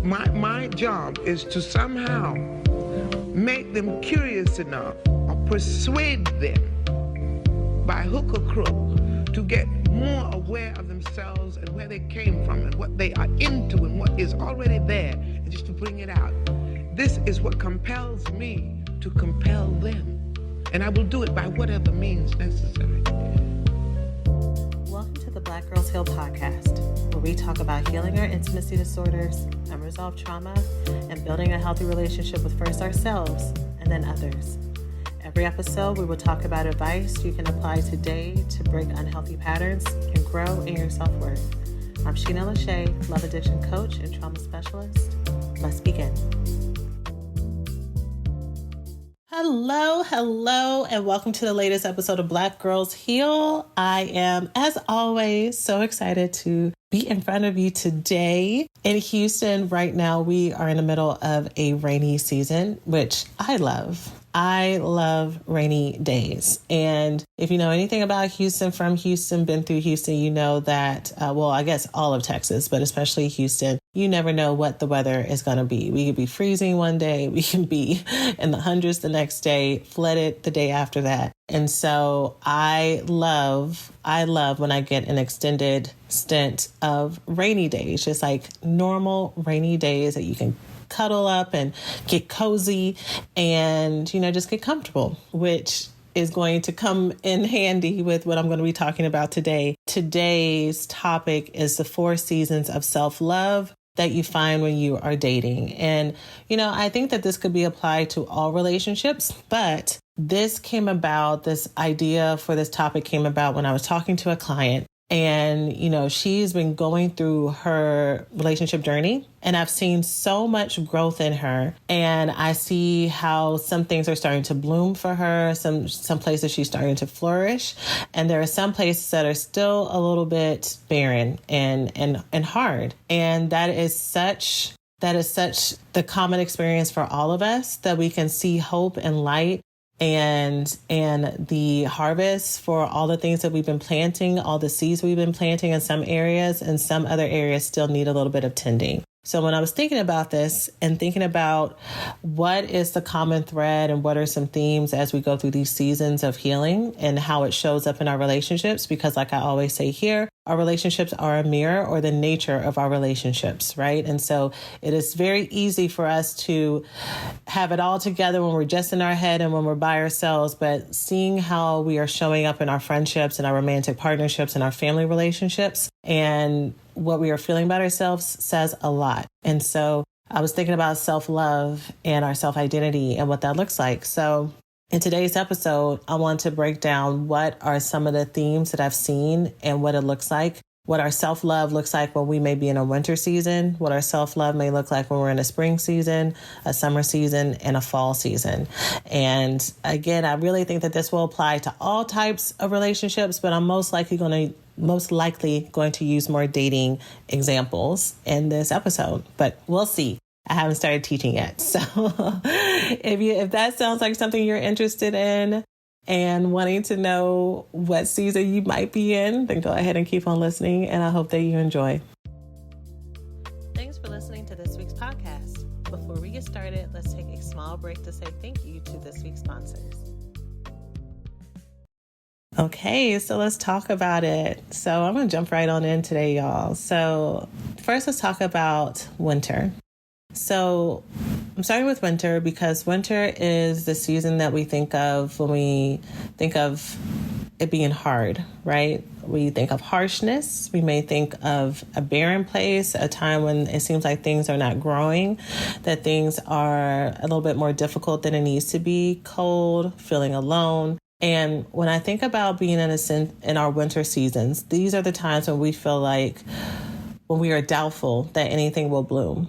my job is to somehow make them curious enough or persuade them by hook or crook to get more aware of themselves and where they came from and what they are into and what is already there, and just to bring it out. This is what compels me to compel them, and I will do it by whatever means necessary. Welcome to the Black Girls Heal podcast, where we talk about healing our intimacy disorders, unresolved trauma, and building a healthy relationship with first ourselves and then others. Every episode, we will talk about advice you can apply today to break unhealthy patterns and grow in your self-worth. I'm Shena, Love Addiction Coach and Trauma Specialist. Let's begin. Hello, and welcome to the latest episode of Black Girls Heal. I am, as always, so excited to be in front of you today. In Houston right now, we are in the middle of a rainy season, which I love. I love rainy days. And if you know anything about Houston, from Houston, been through Houston, you know that, I guess all of Texas, but especially Houston, you never know what the weather is going to be. We could be freezing one day. We can be in the hundreds the next day, flooded the day after that. And so I love when I get an extended stint of rainy days, just like normal rainy days that you can cuddle up and get cozy and, just get comfortable, which is going to come in handy with what I'm going to be talking about today. Today's topic is the 4 seasons of self-love that you find when you are dating. And, I think that this could be applied to all relationships, but this idea for this topic came about when I was talking to a client. And, she's been going through her relationship journey, and I've seen so much growth in her. And I see how some things are starting to bloom for her. Some places she's starting to flourish. And there are some places that are still a little bit barren and hard. And that is such the common experience for all of us, that we can see hope and light and the harvest for all the things that we've been planting, all the seeds we've been planting in some areas, and some other areas still need a little bit of tending. So when I was thinking about this and thinking about what is the common thread and what are some themes as we go through these seasons of healing and how it shows up in our relationships, because like I always say here, our relationships are a mirror or the nature of our relationships, right? And so it is very easy for us to have it all together when we're just in our head and when we're by ourselves, but seeing how we are showing up in our friendships and our romantic partnerships and our family relationships and what we are feeling about ourselves says a lot. And so I was thinking about self-love and our self-identity and what that looks like. So in today's episode, I want to break down what are some of the themes that I've seen and what it looks like, what our self-love looks like when we may be in a winter season, what our self-love may look like when we're in a spring season, a summer season, and a fall season. And again, I really think that this will apply to all types of relationships, but I'm most likely going to use more dating examples in this episode, but we'll see. I haven't started teaching yet. So if that sounds like something you're interested in and wanting to know what season you might be in, then go ahead and keep on listening, and I hope that you enjoy. Thanks for listening to this week's podcast. Before we get started, let's take a small break to say thank you to this week's sponsors. Okay, so let's talk about it. So I'm going to jump right on in today, y'all. So first, let's talk about winter. So I'm starting with winter because winter is the season that we think of when we think of it being hard, right? We think of harshness. We may think of a barren place, a time when it seems like things are not growing, that things are a little bit more difficult than it needs to be, cold, feeling alone. And when I think about being in our winter seasons, these are the times when we feel like when we are doubtful that anything will bloom,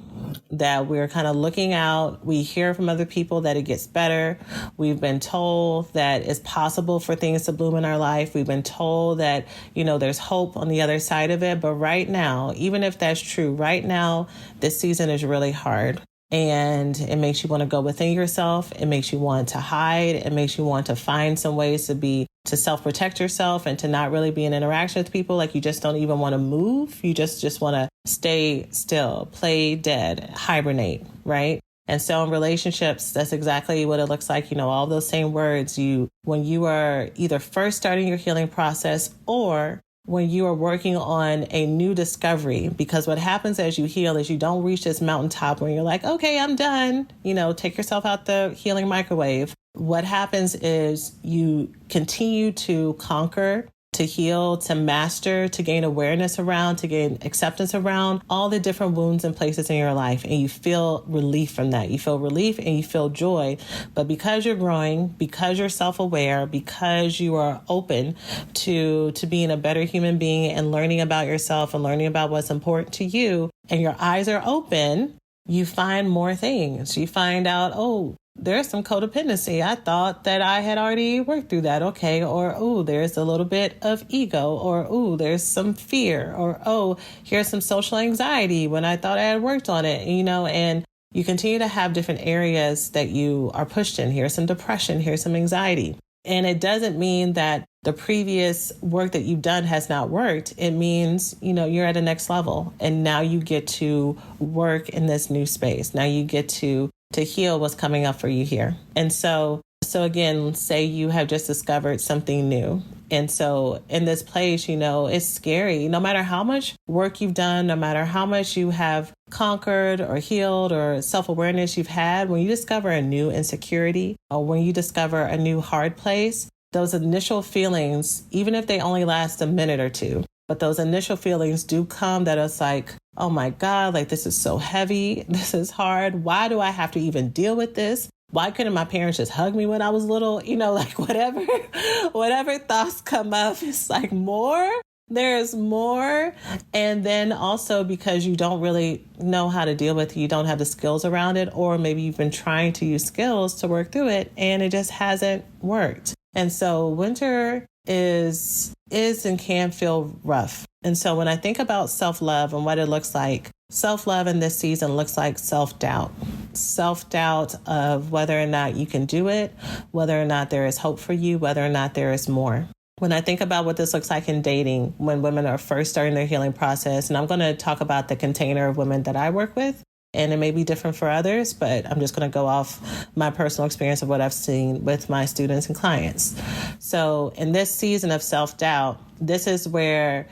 that we're kind of looking out. We hear from other people that it gets better. We've been told that it's possible for things to bloom in our life. We've been told that, there's hope on the other side of it. But right now, even if that's true, right now, this season is really hard. And it makes you want to go within yourself. It makes you want to hide. It makes you want to find some ways to be to self-protect yourself and to not really be in interaction with people. Like you just don't even want to move. You just want to stay still, play dead, hibernate, right? And so in relationships, that's exactly what it looks like. All those same words, when you are either first starting your healing process or when you are working on a new discovery, because what happens as you heal is you don't reach this mountaintop where you're like, okay, I'm done. Take yourself out the healing microwave. What happens is you continue to conquer, to heal, to master, to gain awareness around, to gain acceptance around all the different wounds and places in your life. And you feel relief from that. You feel relief and you feel joy. But because you're growing, because you're self-aware, because you are open to being a better human being and learning about yourself and learning about what's important to you, and your eyes are open, you find more things. You find out, oh, there's some codependency. I thought that I had already worked through that. Okay. Or, oh, there's a little bit of ego. Or, oh, there's some fear. Or, oh, here's some social anxiety when I thought I had worked on it, and you continue to have different areas that you are pushed in. Here's some depression. Here's some anxiety. And it doesn't mean that the previous work that you've done has not worked. It means, you're at a next level and now you get to work in this new space. Now you get to heal what's coming up for you here. And so again, say you have just discovered something new. And so in this place, it's scary. No matter how much work you've done, no matter how much you have conquered or healed or self-awareness you've had, when you discover a new insecurity or when you discover a new hard place, those initial feelings, even if they only last a minute or two, but those initial feelings do come that it's like, oh my God, like this is so heavy. This is hard. Why do I have to even deal with this? Why couldn't my parents just hug me when I was little? Like whatever thoughts come up, it's like more. There's more. And then also because you don't really know how to deal with it, you don't have the skills around it, or maybe you've been trying to use skills to work through it and it just hasn't worked. And so winter is and can feel rough. And so when I think about self-love and what it looks like, self-love in this season looks like self-doubt. Self-doubt of whether or not you can do it, whether or not there is hope for you, whether or not there is more. When I think about what this looks like in dating, when women are first starting their healing process, and I'm going to talk about the container of women that I work with, and it may be different for others, but I'm just going to go off my personal experience of what I've seen with my students and clients. So in this season of self-doubt, this is where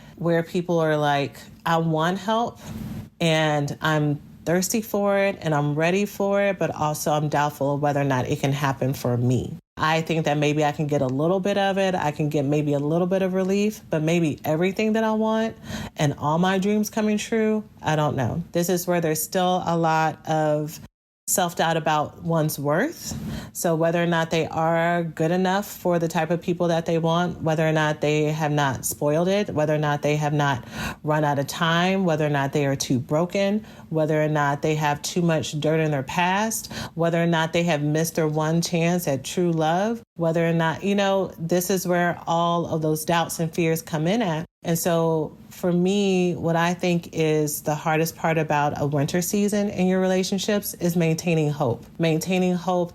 people are like, I want help and I'm thirsty for it and I'm ready for it, but also I'm doubtful of whether or not it can happen for me. I think that maybe I can get a little bit of it. I can get maybe a little bit of relief, but maybe everything that I want and all my dreams coming true, I don't know. This is where there's still a lot of self-doubt about one's worth. So whether or not they are good enough for the type of people that they want, whether or not they have not spoiled it, whether or not they have not run out of time, whether or not they are too broken, whether or not they have too much dirt in their past, whether or not they have missed their one chance at true love, whether or not, this is where all of those doubts and fears come in at. And so for me, what I think is the hardest part about a winter season in your relationships is maintaining hope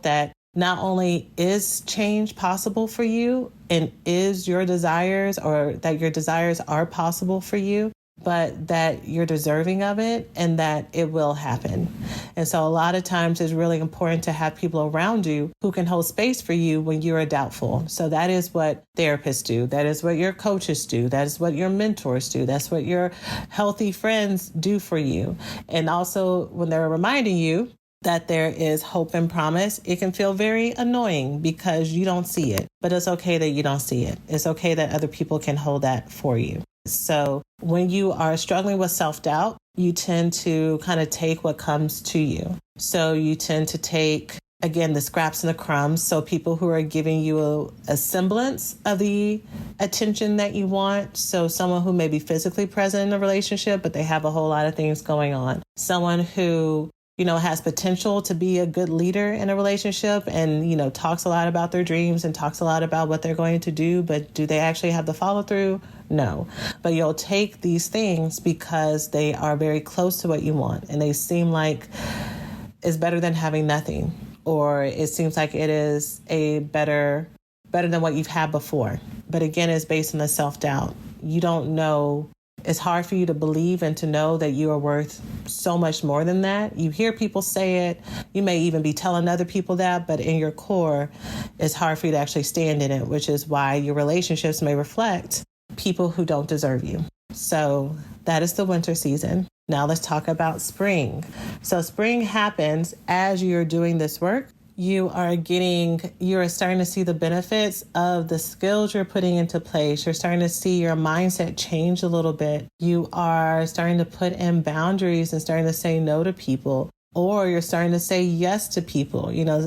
that not only is change possible for you and is your desires, or that your desires are possible for you, but that you're deserving of it and that it will happen. And so a lot of times it's really important to have people around you who can hold space for you when you are doubtful. So that is what therapists do. That is what your coaches do. That is what your mentors do. That's what your healthy friends do for you. And also when they're reminding you that there is hope and promise, it can feel very annoying because you don't see it. But it's okay that you don't see it. It's okay that other people can hold that for you. So when you are struggling with self-doubt, you tend to kind of take what comes to you. So you tend to take, again, the scraps and the crumbs. So people who are giving you a semblance of the attention that you want. So someone who may be physically present in a relationship, but they have a whole lot of things going on. Someone who has potential to be a good leader in a relationship and, talks a lot about their dreams and talks a lot about what they're going to do. But do they actually have the follow through? No. But you'll take these things because they are very close to what you want. And they seem like it's better than having nothing. Or it seems like it is a better better than what you've had before. But again, it's based on the self-doubt. You don't know. It's hard for you to believe and to know that you are worth so much more than that. You hear people say it. You may even be telling other people that, but in your core, it's hard for you to actually stand in it, which is why your relationships may reflect people who don't deserve you. So that is the winter season. Now let's talk about spring. So spring happens as you're doing this work. You are starting to see the benefits of the skills you're putting into place. You're starting to see your mindset change a little bit. You are starting to put in boundaries and starting to say no to people. Or you're starting to say yes to people. You know,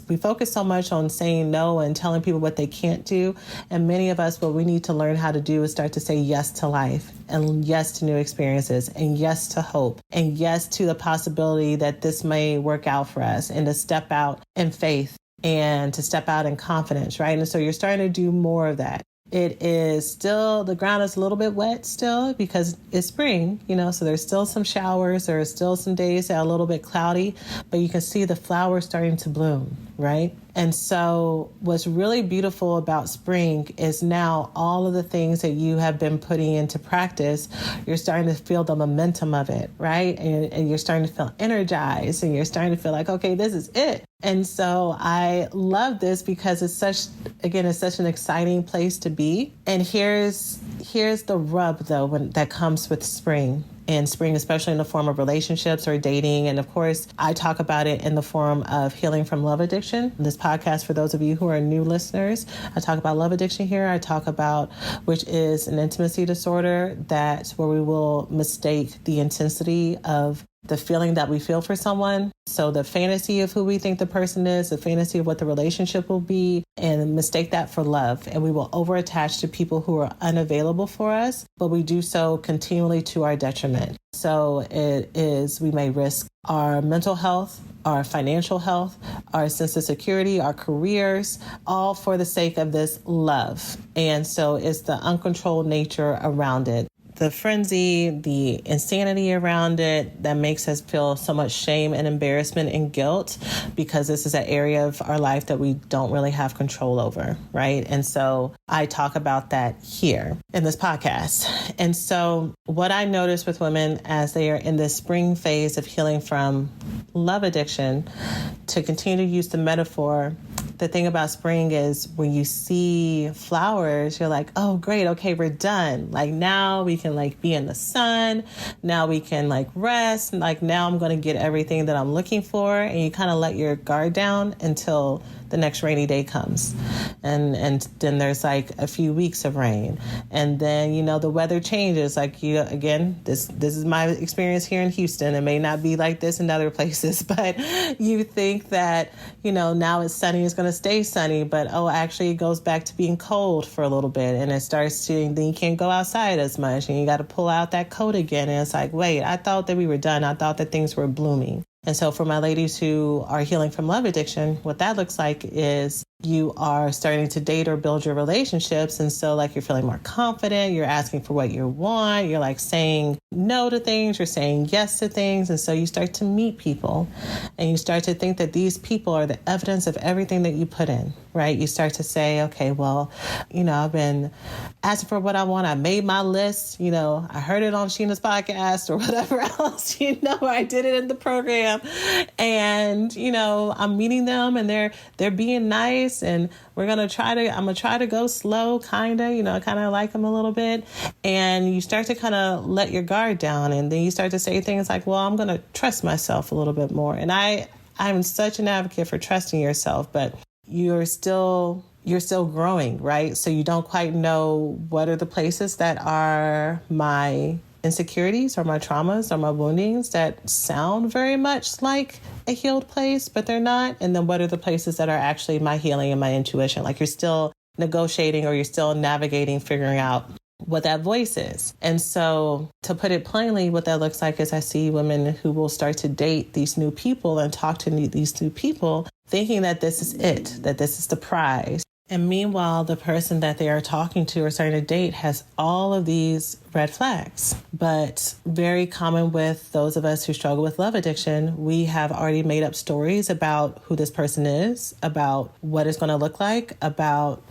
we focus so much on saying no and telling people what they can't do. And many of us, what we need to learn how to do is start to say yes to life and yes to new experiences and yes to hope and yes to the possibility that this may work out for us and to step out in faith and to step out in confidence, right? And so you're starting to do more of that. It is still, the ground is a little bit wet still because it's spring, you know, so there's still some showers. There are still some days that are a little bit cloudy, but you can see the flowers starting to bloom, right? And so what's really beautiful about spring is now all of the things that you have been putting into practice, you're starting to feel the momentum of it, right? And you're starting to feel energized and you're starting to feel like, okay, this is it. And so I love this because it's such an exciting place to be. And here's the rub though, that comes with spring. And spring, especially in the form of relationships or dating. And of course, I talk about it in the form of healing from love addiction. This podcast, for those of you who are new listeners, I talk about love addiction here. I talk about, which is an intimacy disorder, that's where we will mistake the intensity of the feeling that we feel for someone. So the fantasy of who we think the person is, the fantasy of what the relationship will be, and mistake that for love. And we will overattach to people who are unavailable for us, but we do so continually to our detriment. So we may risk our mental health, our financial health, our sense of security, our careers, all for the sake of this love. And so it's the uncontrolled nature around it. The frenzy, the insanity around it that makes us feel so much shame and embarrassment and guilt because this is an area of our life that we don't really have control over, right? And so I talk about that here in this podcast. And so what I notice with women as they are in this spring phase of healing from love addiction, to continue to use the metaphor, the thing about spring is when you see flowers, you're like, oh, great. Okay, we're done. Like now we can like be in the sun. Now we can like rest. Like now I'm going to get everything that I'm looking for. And you kind of let your guard down until the next rainy day comes. And then there's like a few weeks of rain. And then, you know, the weather changes. Like this is my experience here in Houston. It may not be like this in other places, but you think that, you know, now it's sunny, it's going to stay sunny, but actually it goes back to being cold for a little bit and it starts to, then you can't go outside as much and you got to pull out that coat again. And it's like, wait, I thought that we were done. I thought that things were blooming. And so for my ladies who are healing from love addiction, what that looks like is you are starting to date or build your relationships. And so like you're feeling more confident, you're asking for what you want, you're like saying no to things, you're saying yes to things. And so you start to meet people and you start to think that these people are the evidence of everything that you put in, right? You start to say, okay, well, you know, I've been asking for what I want. I made my list, you know, I heard it on Shena's podcast or whatever else, you know, I did it in the program and, you know, I'm meeting them and they're being nice. And I'm going to try to go slow, kind of like them a little bit. And you start to kind of let your guard down. And then you start to say things like, well, I'm going to trust myself a little bit more. And I'm such an advocate for trusting yourself, but you're still growing, right? So you don't quite know what are the places that are my insecurities or my traumas or my woundings that sound very much like a healed place, but they're not. And then what are the places that are actually my healing and my intuition? Like you're still negotiating or you're still navigating, figuring out what that voice is. And so to put it plainly, what that looks like is I see women who will start to date these new people and talk to these new people thinking that this is it, that this is the prize. And meanwhile, the person that they are talking to or starting to date has all of these red flags. But very common with those of us who struggle with love addiction, we have already made up stories about who this person is, about what it's going to look like, about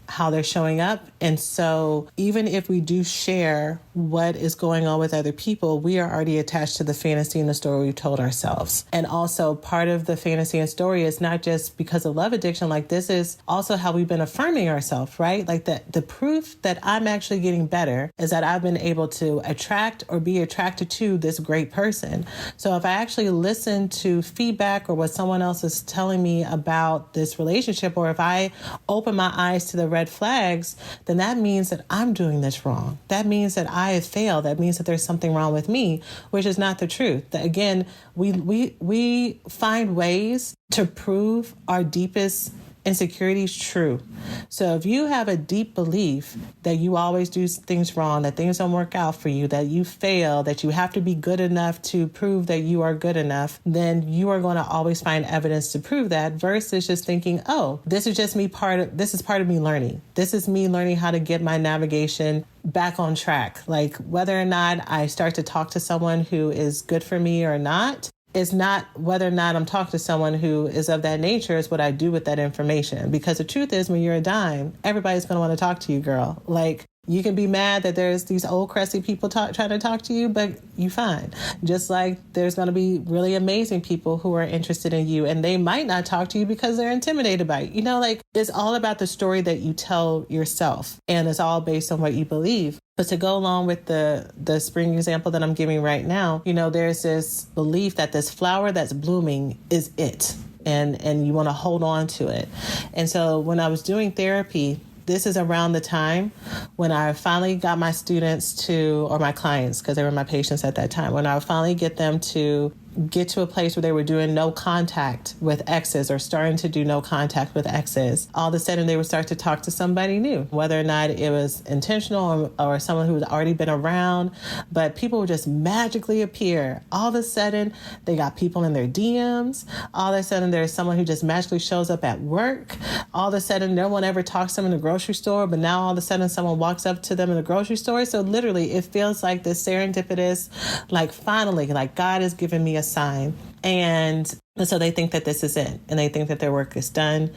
how they're showing up. And so even if we do share what is going on with other people, we are already attached to the fantasy and the story we've told ourselves. And also part of the fantasy and story is not just because of love addiction, like this is also how we've been affirming ourselves, right? Like the proof that I'm actually getting better is that I've been able to attract or be attracted to this great person. So if I actually listen to feedback or what someone else is telling me about this relationship, or if I open my eyes to the red flags, then that means that I'm doing this wrong. That means that I have failed. That means that there's something wrong with me, which is not the truth. That again, we find ways to prove our deepest insecurities true. So if you have a deep belief that you always do things wrong, that things don't work out for you, that you fail, that you have to be good enough to prove that you are good enough, then you are going to always find evidence to prove that, versus just thinking, oh, this is just me this is part of me learning. This is me learning how to get my navigation back on track. Like whether or not I start to talk to someone who is good for me or not, it's not whether or not I'm talking to someone who is of that nature, is what I do with that information. Because the truth is, when you're a dime, everybody's going to want to talk to you, girl. Like, you can be mad that there's these old crusty people trying to talk to you, but you fine. Just like there's going to be really amazing people who are interested in you, and they might not talk to you because they're intimidated by you. You know, like it's all about the story that you tell yourself, and it's all based on what you believe. But to go along with the spring example that I'm giving right now, you know, there's this belief that this flower that's blooming is it, and you want to hold on to it. And so when I was doing therapy, this is around the time when I finally got my students or my clients, because they were my patients at that time, when I would finally get them to get to a place where they were doing no contact with exes, or starting to do no contact with exes. All of a sudden they would start to talk to somebody new, whether or not it was intentional or someone who had already been around, but people would just magically appear. All of a sudden they got people in their DMs. All of a sudden there's someone who just magically shows up at work. All of a sudden no one ever talks to them in the grocery store, but now all of a sudden someone walks up to them in the grocery store. So literally it feels like this serendipitous, like finally, like God has given me a sign. And so they think that this is it, and they think that their work is done.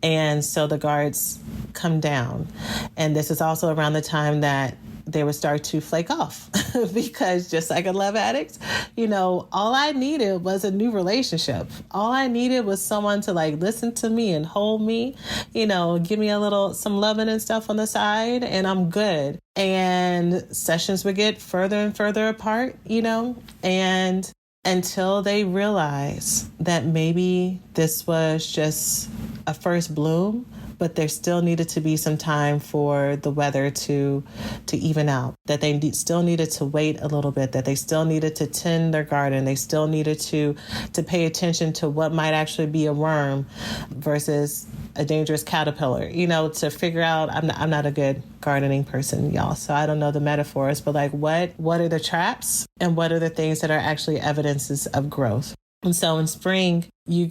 And so the guards come down. And this is also around the time that they would start to flake off because just like a love addict, you know, all I needed was a new relationship. All I needed was someone to like listen to me and hold me, you know, give me some loving and stuff on the side, and I'm good. And sessions would get further and further apart, you know, and until they realize that maybe this was just a first bloom, but there still needed to be some time for the weather to even out, that they still needed to wait a little bit, that they still needed to tend their garden, they still needed to pay attention to what might actually be a worm versus a dangerous caterpillar, you know, to figure out, I'm not a good gardening person, y'all, so I don't know the metaphors, but like what are the traps and what are the things that are actually evidences of growth? And so in spring, you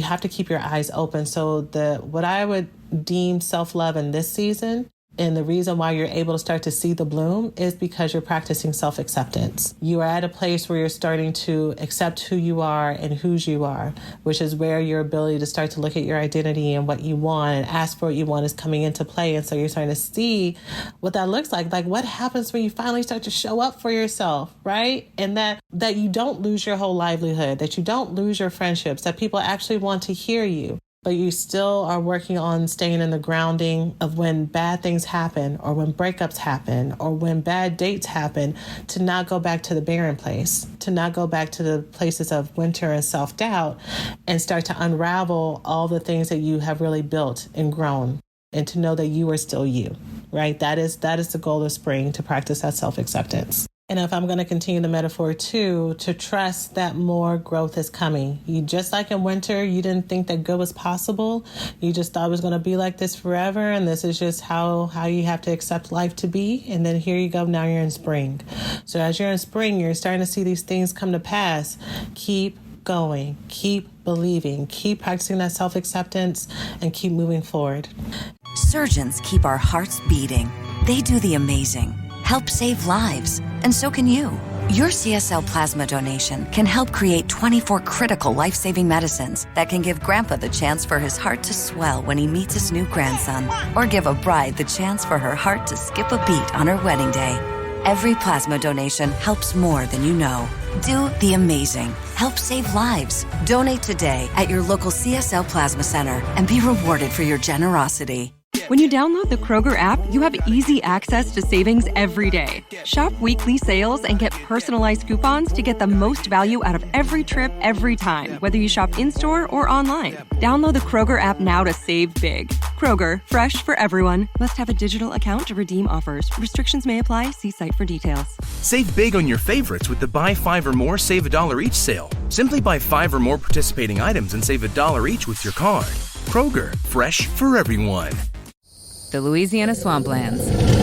have to keep your eyes open. So what I would deem self-love in this season, and the reason why you're able to start to see the bloom, is because you're practicing self-acceptance. You are at a place where you're starting to accept who you are and whose you are, which is where your ability to start to look at your identity and what you want and ask for what you want is coming into play. And so you're starting to see what that looks like what happens when you finally start to show up for yourself, right? And that you don't lose your whole livelihood, that you don't lose your friendships, that people actually want to hear you. But you still are working on staying in the grounding of when bad things happen, or when breakups happen, or when bad dates happen, to not go back to the barren place, to not go back to the places of winter and self-doubt, and start to unravel all the things that you have really built and grown, and to know that you are still you, right? That is the goal of spring, to practice that self-acceptance. And if I'm going to continue the metaphor too, to trust that more growth is coming. You just like in winter, you didn't think that good was possible. You just thought it was going to be like this forever. And this is just how you have to accept life to be. And then here you go. Now you're in spring. So as you're in spring, you're starting to see these things come to pass. Keep going, keep believing, keep practicing that self-acceptance, and keep moving forward. Surgeons keep our hearts beating. They do the amazing. help save lives, and so can you. Your CSL plasma donation can help create 24 critical life-saving medicines that can give Grandpa the chance for his heart to swell when he meets his new grandson, or give a bride the chance for her heart to skip a beat on her wedding day. Every plasma donation helps more than you know. Do the amazing. Help save lives. Donate today at your local CSL Plasma Center and be rewarded for your generosity. When you download the Kroger app, you have easy access to savings every day. Shop weekly sales and get personalized coupons to get the most value out of every trip, every time, whether you shop in-store or online. Download the Kroger app now to save big. Kroger, fresh for everyone. Must have a digital account to redeem offers. Restrictions may apply. See site for details. Save big on your favorites with the Buy 5 or More, Save $1 each sale. Simply buy 5 or more participating items and save $1 each with your card. Kroger, fresh for everyone. The Louisiana Swamplands.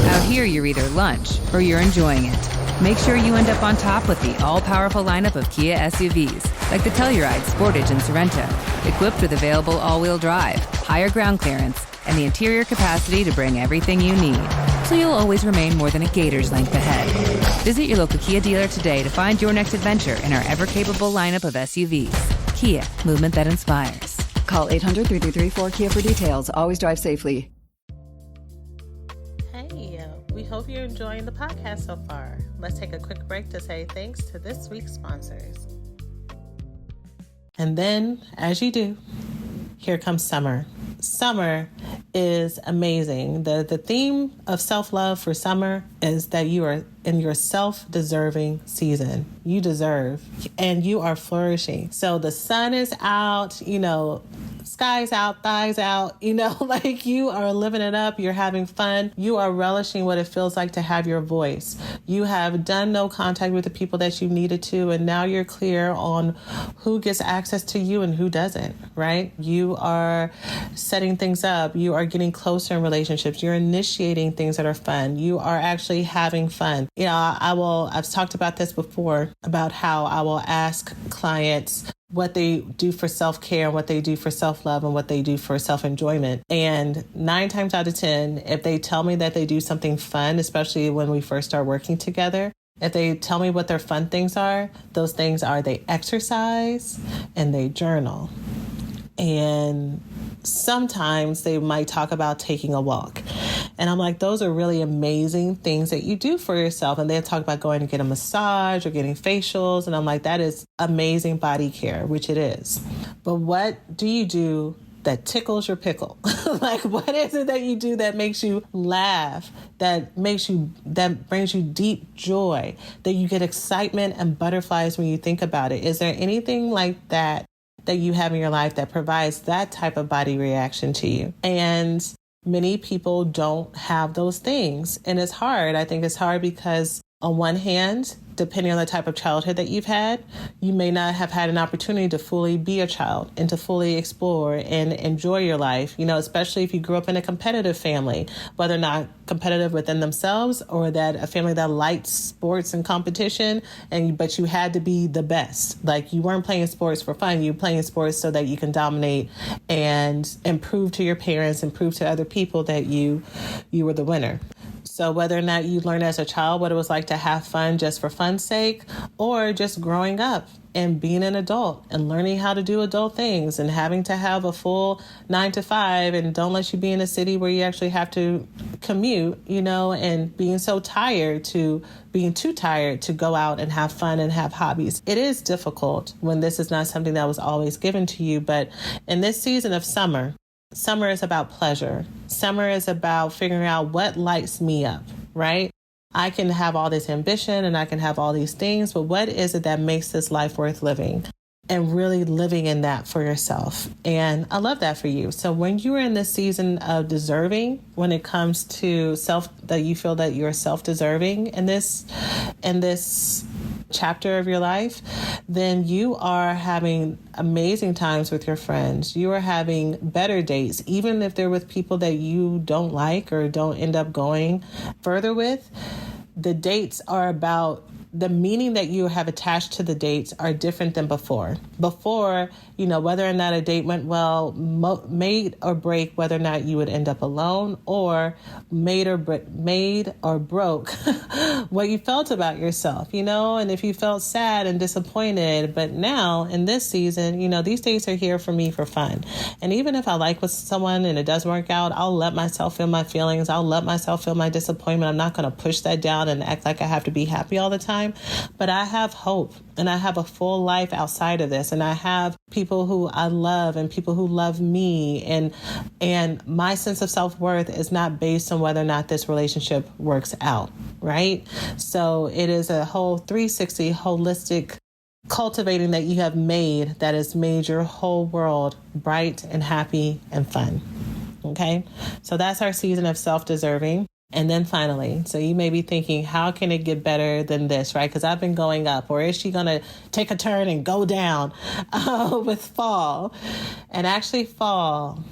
Out here, you're either lunch or you're enjoying it. Make sure you end up on top with the all-powerful lineup of Kia SUVs, like the Telluride, Sportage, and Sorento, equipped with available all-wheel drive, higher ground clearance, and the interior capacity to bring everything you need, so you'll always remain more than a gator's length ahead. Visit your local Kia dealer today to find your next adventure in our ever-capable lineup of SUVs. Kia, movement that inspires. Call 800-3334-KIA for details. Always drive safely. We hope you're enjoying the podcast so far. Let's take a quick break to say thanks to this week's sponsors. And then, as you do, here comes summer. Summer is amazing. The theme of self-love for summer is that you are in your self-deserving season. You deserve, and you are flourishing. So the sun is out, sky's out, thighs out, like you are living it up. You're having fun. You are relishing what it feels like to have your voice. You have done no contact with the people that you needed to, and now you're clear on who gets access to you and who doesn't, right? You are setting things up. You are getting closer in relationships. You're initiating things that are fun. You are actually having fun. I've talked about this before, about how I will ask clients what they do for self-care and what they do for self-love and what they do for self-enjoyment. And 9 times out of 10, if they tell me that they do something fun, especially when we first start working together, if they tell me what their fun things are, those things are they exercise and they journal. And sometimes they might talk about taking a walk. And I'm like, those are really amazing things that you do for yourself. And they'll talk about going to get a massage or getting facials. And I'm like, that is amazing body care, which it is. But what do you do that tickles your pickle? Like, what is it that you do that makes you laugh, that brings you deep joy, that you get excitement and butterflies when you think about it? Is there anything like that you have in your life that provides that type of body reaction to you? And many people don't have those things. And it's hard. I think it's hard because on one hand, depending on the type of childhood that you've had, you may not have had an opportunity to fully be a child and to fully explore and enjoy your life, especially if you grew up in a competitive family, whether or not competitive within themselves or that a family that liked sports and competition, but you had to be the best. Like, you weren't playing sports for fun. You were playing sports so that you can dominate and prove to your parents and prove to other people that you were the winner. So whether or not you learned as a child what it was like to have fun just for fun's sake, or just growing up and being an adult and learning how to do adult things and having to have a full 9 to 5 and don't let you be in a city where you actually have to commute, and being too tired to go out and have fun and have hobbies. It is difficult when this is not something that was always given to you. But in this season of summer is about pleasure. Summer is about figuring out what lights me up, right? I can have all this ambition and I can have all these things, but what is it that makes this life worth living? And really living in that for yourself. And I love that for you. So when you are in this season of deserving, when it comes to that you feel that you're self-deserving in this chapter of your life, then you are having amazing times with your friends. You are having better dates, even if they're with people that you don't like or don't end up going further with. The dates are about the meaning that you have attached to the dates are different than before. Before, whether or not a date went well, made or break whether or not you would end up alone, or made or broke what you felt about yourself, and if you felt sad and disappointed. But now in this season, these dates are here for me for fun. And even if I like with someone and it doesn't work out, I'll let myself feel my feelings. I'll let myself feel my disappointment. I'm not going to push that down and act like I have to be happy all the time. But I have hope, and I have a full life outside of this. And I have people who I love and people who love me. And my sense of self-worth is not based on whether or not this relationship works out, right? So it is a whole 360 holistic cultivating that you have made that has made your whole world bright and happy and fun. Okay? So that's our season of self-deserving. And then finally, so you may be thinking, how can it get better than this, right? Because I've been going up. Or is she going to take a turn and go down with fall? And actually fall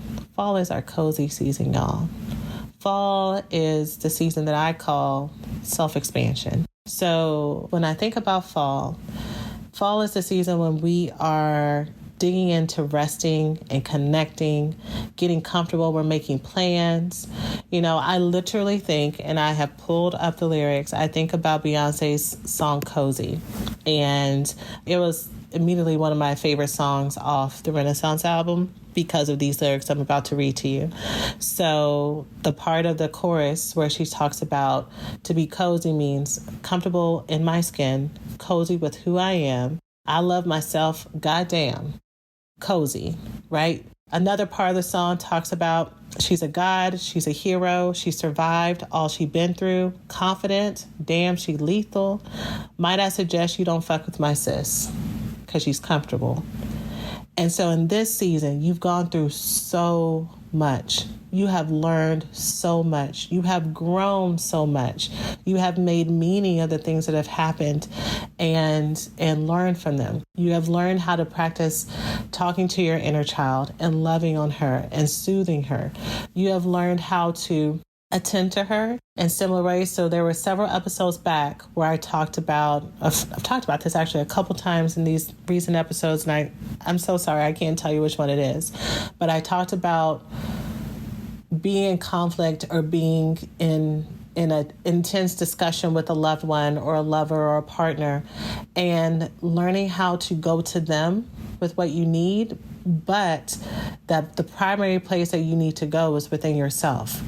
is our cozy season, y'all. Fall is the season that I call self-expansion. So when I think about fall is the season when we are digging into resting and connecting, getting comfortable. We're making plans. I literally think, and I have pulled up the lyrics, I think about Beyonce's song Cozy. And it was immediately one of my favorite songs off the Renaissance album because of these lyrics I'm about to read to you. So the part of the chorus where she talks about to be cozy means comfortable in my skin, cozy with who I am. I love myself, goddamn. Cozy, right? Another part of the song talks about she's a god, she's a hero, she survived all she been through, confident, damn, she lethal. Might I suggest you don't fuck with my sis, because she's comfortable. And so in this season, you've gone through so much. You have learned so much. You have grown so much. You have made meaning of the things that have happened and learned from them. You have learned how to practice talking to your inner child and loving on her and soothing her. You have learned how to attend to her in similar ways. So there were several episodes back where I've talked about this actually a couple times in these recent episodes, and I'm so sorry, I can't tell you which one it is. But I talked about being in conflict or being in an intense discussion with a loved one or a lover or a partner, and learning how to go to them with what you need, but that the primary place that you need to go is within yourself.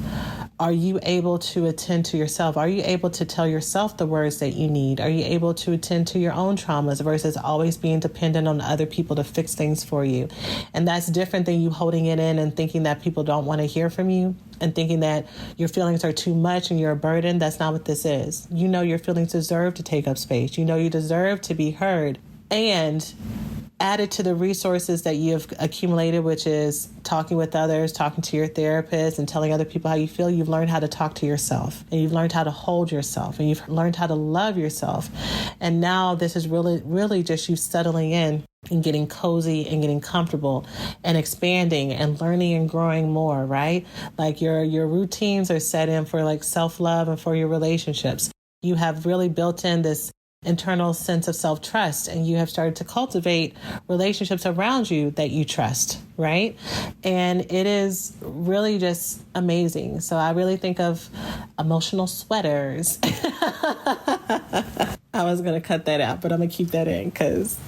Are you able to attend to yourself? Are you able to tell yourself the words that you need? Are you able to attend to your own traumas versus always being dependent on other people to fix things for you? And that's different than you holding it in and thinking that people don't want to hear from you and thinking that your feelings are too much and you're a burden. That's not what this is. Your feelings deserve to take up space. You deserve to be heard. And added to the resources that you've accumulated, which is talking with others, talking to your therapist, and telling other people how you feel, you've learned how to talk to yourself, and you've learned how to hold yourself, and you've learned how to love yourself. And now this is really, really just you settling in and getting cozy and getting comfortable and expanding and learning and growing more, right? Like your routines are set in for like self-love and for your relationships. You have really built in this internal sense of self-trust, and you have started to cultivate relationships around you that you trust, right? And it is really just amazing. So I really think of emotional sweaters. I was going to cut that out, but I'm going to keep that in because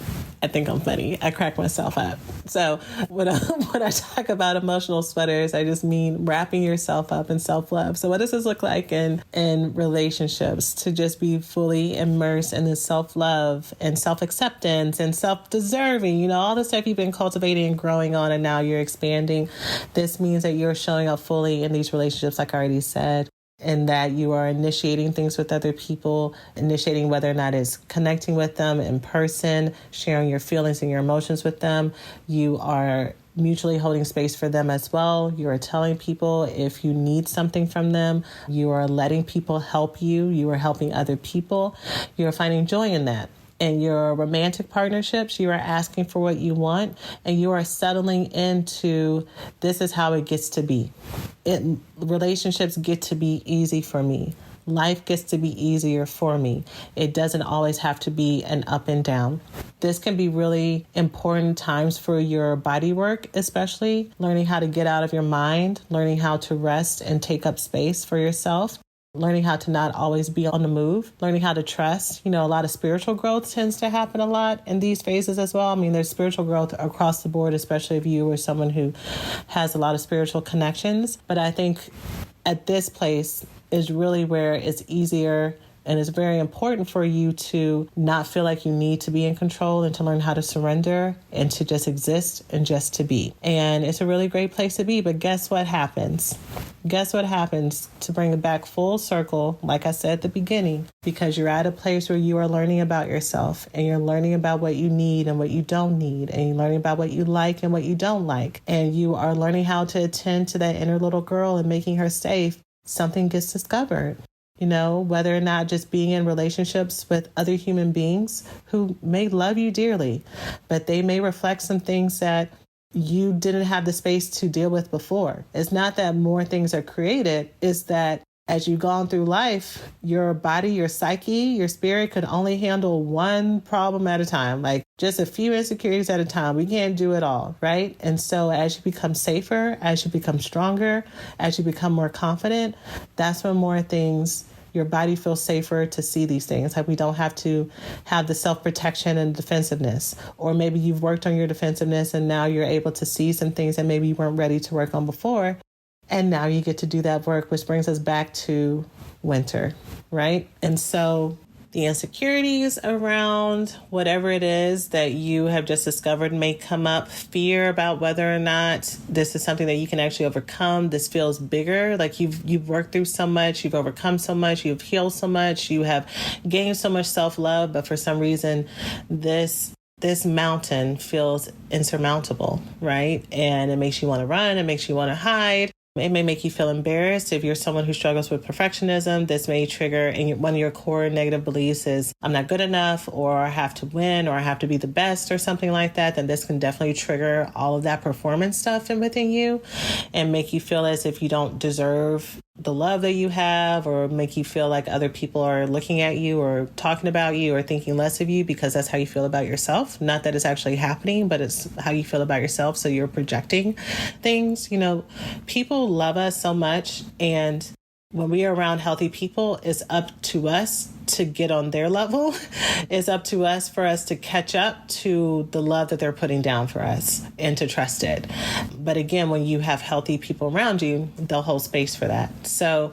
I think I'm funny. I crack myself up. So when I talk about emotional sweaters, I just mean wrapping yourself up in self-love. So what does this look like in relationships? To just be fully immersed in this self-love and self-acceptance and self-deserving, all the stuff you've been cultivating and growing on, and now you're expanding. This means that you're showing up fully in these relationships, like I already said, and that you are initiating things with other people, initiating whether or not it's connecting with them in person, sharing your feelings and your emotions with them. You are mutually holding space for them as well. You are telling people if you need something from them. You are letting people help you. You are helping other people. You are finding joy in that. In your romantic partnerships, you are asking for what you want, and you are settling into this is how it gets to be. Relationships get to be easy for me. Life gets to be easier for me. It doesn't always have to be an up and down. This can be really important times for your body work, especially learning how to get out of your mind, learning how to rest and take up space for yourself, learning how to not always be on the move, learning how to trust. A lot of spiritual growth tends to happen a lot in these phases as well. I mean, there's spiritual growth across the board, especially if you are someone who has a lot of spiritual connections. But I think at this place is really where it's easier, and it's very important for you to not feel like you need to be in control and to learn how to surrender and to just exist and just to be. And it's a really great place to be. But guess what happens? Guess what happens to bring it back full circle, like I said at the beginning, because you're at a place where you are learning about yourself and you're learning about what you need and what you don't need, and you're learning about what you like and what you don't like. And you are learning how to attend to that inner little girl and making her safe. Something gets discovered. Whether or not just being in relationships with other human beings who may love you dearly, but they may reflect some things that you didn't have the space to deal with before. It's not that more things are created, it's that as you've gone through life, your body, your psyche, your spirit could only handle one problem at a time, like just a few insecurities at a time. We can't do it all, right? And so as you become safer, as you become stronger, as you become more confident, that's when more things, your body feels safer to see these things. Like we don't have to have the self-protection and defensiveness. Or maybe you've worked on your defensiveness and now you're able to see some things that maybe you weren't ready to work on before. And now you get to do that work, which brings us back to winter, right? And so the insecurities around whatever it is that you have just discovered may come up. Fear about whether or not this is something that you can actually overcome. This feels bigger, like you've worked through so much, you've overcome so much, you've healed so much, you have gained so much self-love, but for some reason, this mountain feels insurmountable, right? And it makes you want to run, it makes you want to hide. It may make you feel embarrassed. If you're someone who struggles with perfectionism, this may trigger, and one of your core negative beliefs is, I'm not good enough, or I have to win, or I have to be the best, or something like that, then this can definitely trigger all of that performance stuff within you and make you feel as if you don't deserve the love that you have, or make you feel like other people are looking at you or talking about you or thinking less of you because that's how you feel about yourself. Not that it's actually happening, but it's how you feel about yourself. So you're projecting things. People love us so much, and when we are around healthy people, it's up to us to get on their level. It's up to us for us to catch up to the love that they're putting down for us and to trust it. But again, when you have healthy people around you, they'll hold space for that. So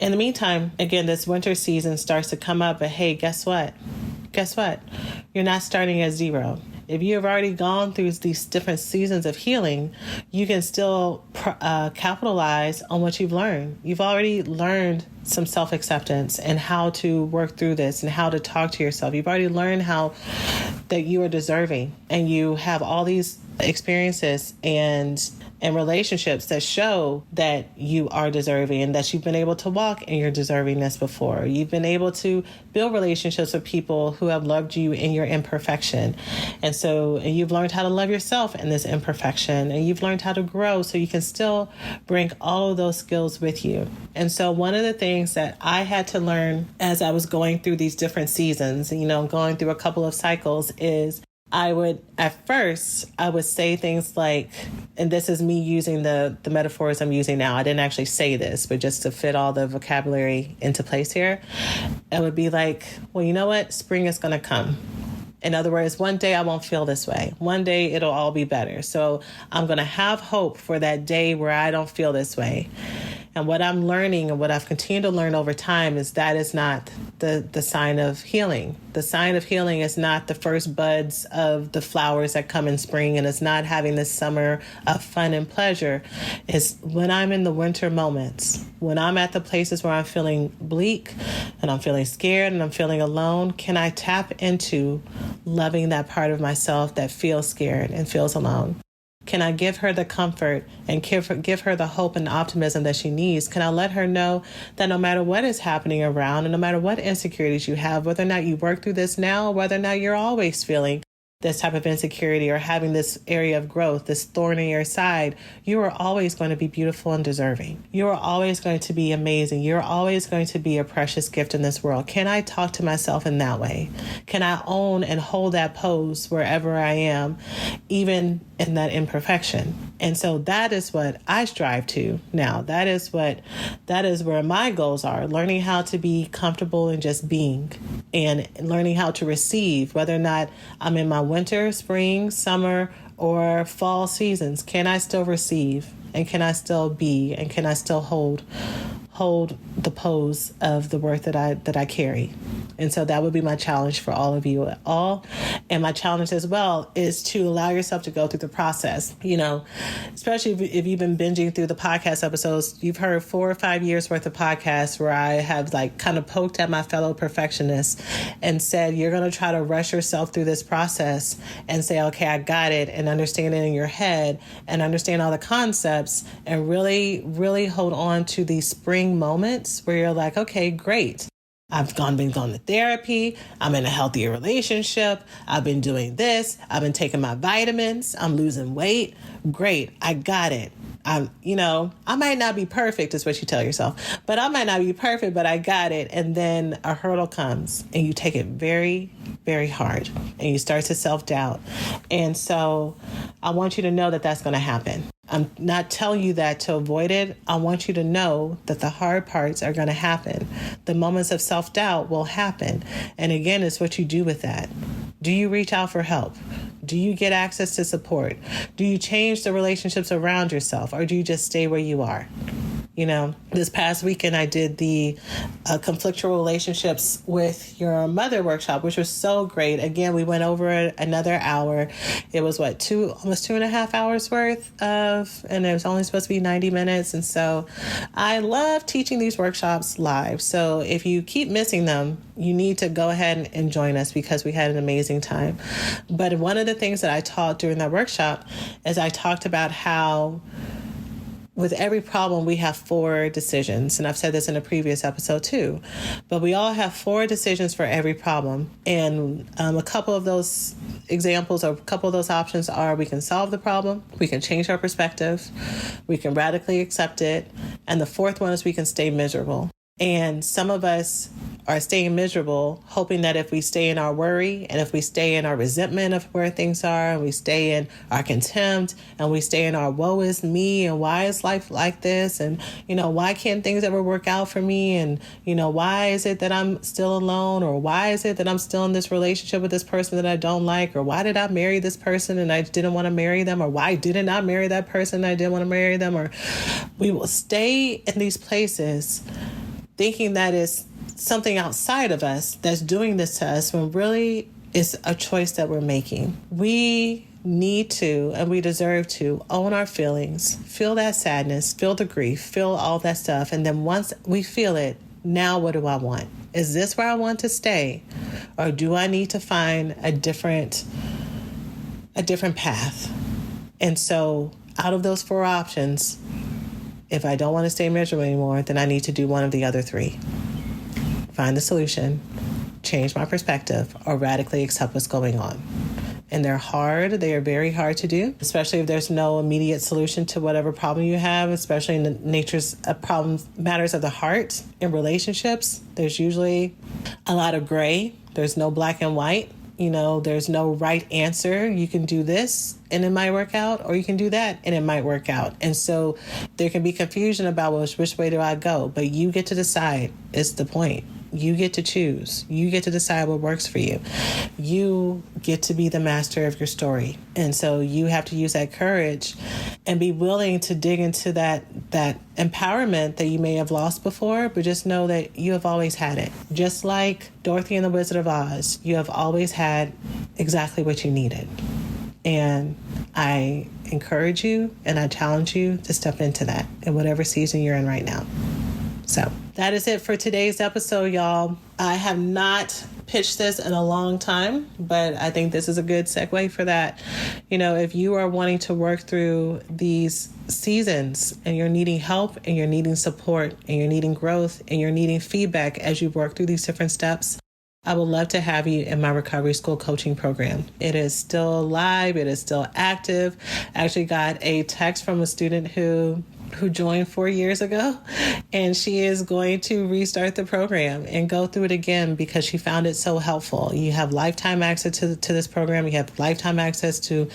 in the meantime, again, this winter season starts to come up, but hey, guess what? Guess what? You're not starting at zero. If you have already gone through these different seasons of healing, you can still capitalize on what you've learned. You've already learned some self-acceptance and how to work through this and how to talk to yourself. You've already learned how that you are deserving, and you have all these experiences and relationships that show that you are deserving and that you've been able to walk in your deservingness before. You've been able to build relationships with people who have loved you in your imperfection. And you've learned how to love yourself in this imperfection, and you've learned how to grow so you can still bring all of those skills with you. And so one of the things that I had to learn as I was going through these different seasons, going through a couple of cycles, is I would say things like, and this is me using the metaphors I'm using now. I didn't actually say this, but just to fit all the vocabulary into place here, it would be like, well, you know what? Spring is going to come. In other words, one day I won't feel this way. One day it'll all be better. So I'm going to have hope for that day where I don't feel this way. And what I'm learning and what I've continued to learn over time is that is not the sign of healing. The sign of healing is not the first buds of the flowers that come in spring, and it's not having this summer of fun and pleasure. It's when I'm in the winter moments, when I'm at the places where I'm feeling bleak and I'm feeling scared and I'm feeling alone, can I tap into loving that part of myself that feels scared and feels alone? Can I give her the comfort and give her the hope and the optimism that she needs? Can I let her know that no matter what is happening around and no matter what insecurities you have, whether or not you work through this now, or whether or not you're always feeling this type of insecurity or having this area of growth, this thorn in your side, you are always going to be beautiful and deserving. You are always going to be amazing. You're always going to be a precious gift in this world. Can I talk to myself in that way? Can I own and hold that pose wherever I am, even in that imperfection? And so that is what I strive to now. That is where my goals are, learning how to be comfortable in just being and learning how to receive, whether or not I'm in my winter, spring, summer, or fall seasons. Can I still receive? And can I still be? And can I still hold the pose of the worth that I carry? And so that would be my challenge for all of you all. And my challenge as well is to allow yourself to go through the process. You know, especially if you've been binging through the podcast episodes, you've heard 4 or 5 years worth of podcasts where I have like kind of poked at my fellow perfectionists and said, you're going to try to rush yourself through this process and say, okay, I got it, and understand it in your head and understand all the concepts and really, really hold on to these spring moments where you're like, okay, great. I've been going to therapy. I'm in a healthier relationship. I've been doing this. I've been taking my vitamins. I'm losing weight. Great. I got it. I might not be perfect is what you tell yourself, but I might not be perfect, but I got it. And then a hurdle comes and you take it very, very hard and you start to self-doubt. And so I want you to know that that's going to happen. I'm not telling you that to avoid it. I want you to know that the hard parts are going to happen. The moments of self-doubt will happen. And again, it's what you do with that. Do you reach out for help? Do you get access to support? Do you change the relationships around yourself, or do you just stay where you are? You know, this past weekend I did the conflictual relationships with your mother workshop, which was so great. Again, we went over another hour. It was almost 2.5 hours worth of, and it was only supposed to be 90 minutes. And so I love teaching these workshops live. So if you keep missing them, you need to go ahead and join us because we had an amazing time. But one of the things that I taught during that workshop is I talked about how with every problem, we have 4 decisions. And I've said this in a previous episode too. But we all have 4 decisions for every problem. And a couple of those examples or a couple of those options are we can solve the problem, we can change our perspective, we can radically accept it. And the 4th one is we can stay miserable. And some of us are staying miserable, hoping that if we stay in our worry and if we stay in our resentment of where things are, and we stay in our contempt and we stay in our woe is me and why is life like this? And, why can't things ever work out for me? And, why is it that I'm still alone? Or why is it that I'm still in this relationship with this person that I don't like? Or why did I marry this person and I didn't want to marry them? Or why didn't I marry that person and I didn't want to marry them? Or we will stay in these places thinking that it's something outside of us that's doing this to us when really it's a choice that we're making. We need to, and we deserve to, own our feelings, feel that sadness, feel the grief, feel all that stuff. And then once we feel it, now what do I want? Is this where I want to stay? Or do I need to find a different path? And so out of those 4 options, if I don't want to stay miserable anymore, then I need to do one of the other 3. Find the solution, change my perspective, or radically accept what's going on. And they're hard. They are very hard to do, especially if there's no immediate solution to whatever problem you have, especially in the natures of matters of the heart in relationships. There's usually a lot of gray. There's no black and white. There's no right answer. You can do this and it might work out, or you can do that and it might work out. And so there can be confusion about which way do I go, but you get to decide. It's the point. You get to choose. You get to decide what works for you. You get to be the master of your story. And so you have to use that courage and be willing to dig into that empowerment that you may have lost before, but just know that you have always had it. Just like Dorothy and the Wizard of Oz, you have always had exactly what you needed. And I encourage you and I challenge you to step into that in whatever season you're in right now. So that is it for today's episode, y'all. I have not pitched this in a long time, but I think this is a good segue for that. If you are wanting to work through these seasons and you're needing help and you're needing support and you're needing growth and you're needing feedback as you work through these different steps, I would love to have you in my recovery school coaching program. It is still live. It is still active. I actually got a text from a student who joined 4 years ago, and she is going to restart the program and go through it again because she found it so helpful. You have lifetime access to this program. You have lifetime access to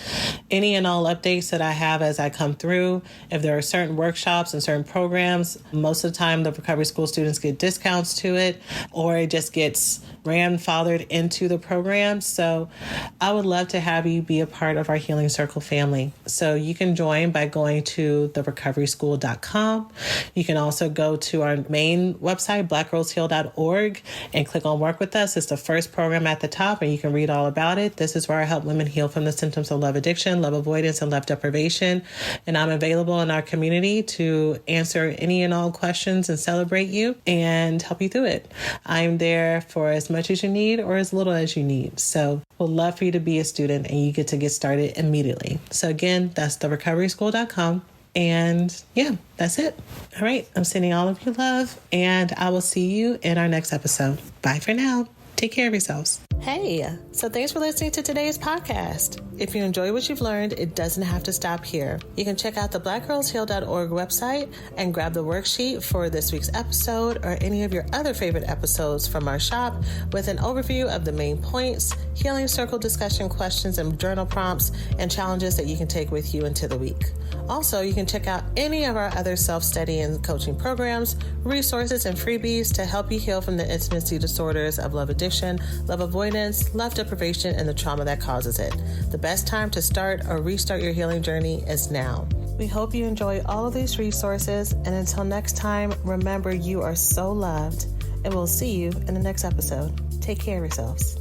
any and all updates that I have as I come through. If there are certain workshops and certain programs, most of the time the recovery school students get discounts to it, or it just gets grandfathered into the program. So I would love to have you be a part of our Healing Circle family. So you can join by going to therecoveryschool.com. You can also go to our main website, blackgirlsheal.org, and click on Work With Us. It's the first program at the top, and you can read all about it. This is where I help women heal from the symptoms of love addiction, love avoidance, and love deprivation. And I'm available in our community to answer any and all questions and celebrate you and help you through it. I'm there for as much as you need or as little as you need. So we'd love for you to be a student, and you get to get started immediately. So again, that's therecoveryschool.com. And yeah, that's it. All right. I'm sending all of you love, and I will see you in our next episode. Bye for now. Take care of yourselves. Hey, so thanks for listening to today's podcast. If you enjoy what you've learned, it doesn't have to stop here. You can check out the blackgirlsheal.org website and grab the worksheet for this week's episode or any of your other favorite episodes from our shop with an overview of the main points, healing circle discussion questions and journal prompts, and challenges that you can take with you into the week. Also, you can check out any of our other self-study and coaching programs, resources, and freebies to help you heal from the intimacy disorders of love addiction, love avoidance, love deprivation, and the trauma that causes it. The best time to start or restart your healing journey is now. We hope you enjoy all of these resources, and until next time, remember you are so loved, and we'll see you in the next episode. Take care of yourselves.